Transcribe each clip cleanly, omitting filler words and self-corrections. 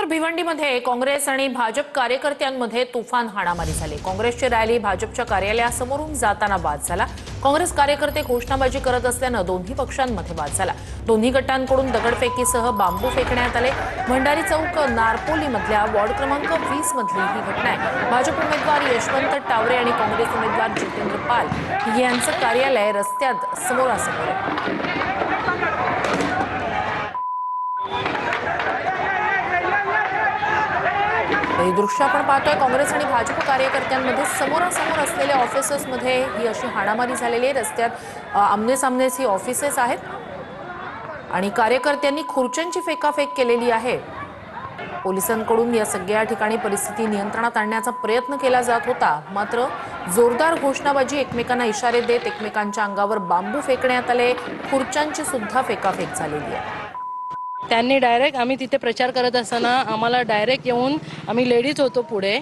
तर भिवंडीमध्ये काँग्रेस आणि भाजप कार्यकर्त्यांमध्ये तुफान हाणामारी झाली। काँग्रेसची रॅली भाजपच्या कार्यालयासमोरून जाताना वाद झाला। काँग्रेस कार्यकर्ते घोषणाबाजी करत असल्याने दोन्ही पक्षांमध्ये वाद झाला। दोन्ही गटांकडून दगडफेकीसह बांबू फेकण्यात आले। भंडारी चौक नारपोलीमधल्या वॉर्ड क्रमांक 20 मधली ही घटना आहे। भाजप उमेदवार यशवंत टावरे आणि काँग्रेस उमेदवार जितेंद्र पाल यांचं कार्यालय रस्त्यात समोरासमोर आहे। ही दृश्य आपण पाहतोय। काँग्रेस आणि भाजप कार्यकर्त्यांमध्ये समोरासमोर असलेल्या ऑफिसेसमध्ये ही अशी हाणामारी झालेली आहे। रस्त्यात आमने सामनेच ही ऑफिसेस आहेत आणि कार्यकर्त्यांनी खुर्च्यांची फेकाफेक केलेली आहे। पोलिसांकडून या सगळ्या ठिकाणी परिस्थिती नियंत्रणात आणण्याचा प्रयत्न केला जात होता, मात्र जोरदार घोषणाबाजी, एकमेकांना इशारे देत एकमेकांच्या अंगावर बांबू फेकण्यात आले। खुर्च्यांची सुद्धा फेकाफेक झालेली आहे। त्यांनी डायरेक्ट आम्ही तिथे प्रचार करत असताना आम्हाला डायरेक्ट येऊन, आम्ही लेडीज होतो पुढे,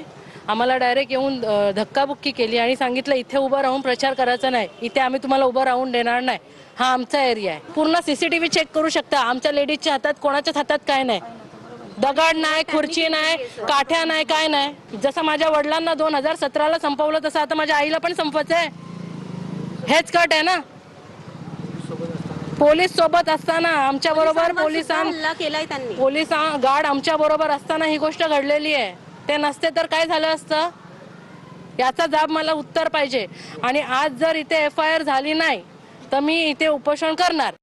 आम्हाला डायरेक्ट येऊन धक्काबुक्की केली आणि सांगितलं इथे उभं राहून प्रचार करायचा नाही, इथे आम्ही तुम्हाला उभं राहून देणार नाही, हा आमचा एरिया आहे। पूर्ण सीसीटीव्ही चेक करू शकता। आमच्या लेडीजच्या हातात, कोणाच्याच हातात काय नाही, दगड नाही, खुर्ची नाही, काठ्या नाही, काय नाही। जसं माझ्या वडिलांना 2017ला संपवलं तसं आता माझ्या आईला पण संपवायचं आहे। हेच कट आहे ना। पोलीस सोबत असताना आमच्या बरोबर पोलीस गार्ड आमच्या बरोबर असताना ही गोष्ट घडलेली आहे। ते नसते तर काय झालं असतं, याचा जाब मला उत्तर पाहिजे। आणि आज जर इथे FIR झाली नाही तर मी इथे उपोषण करणार।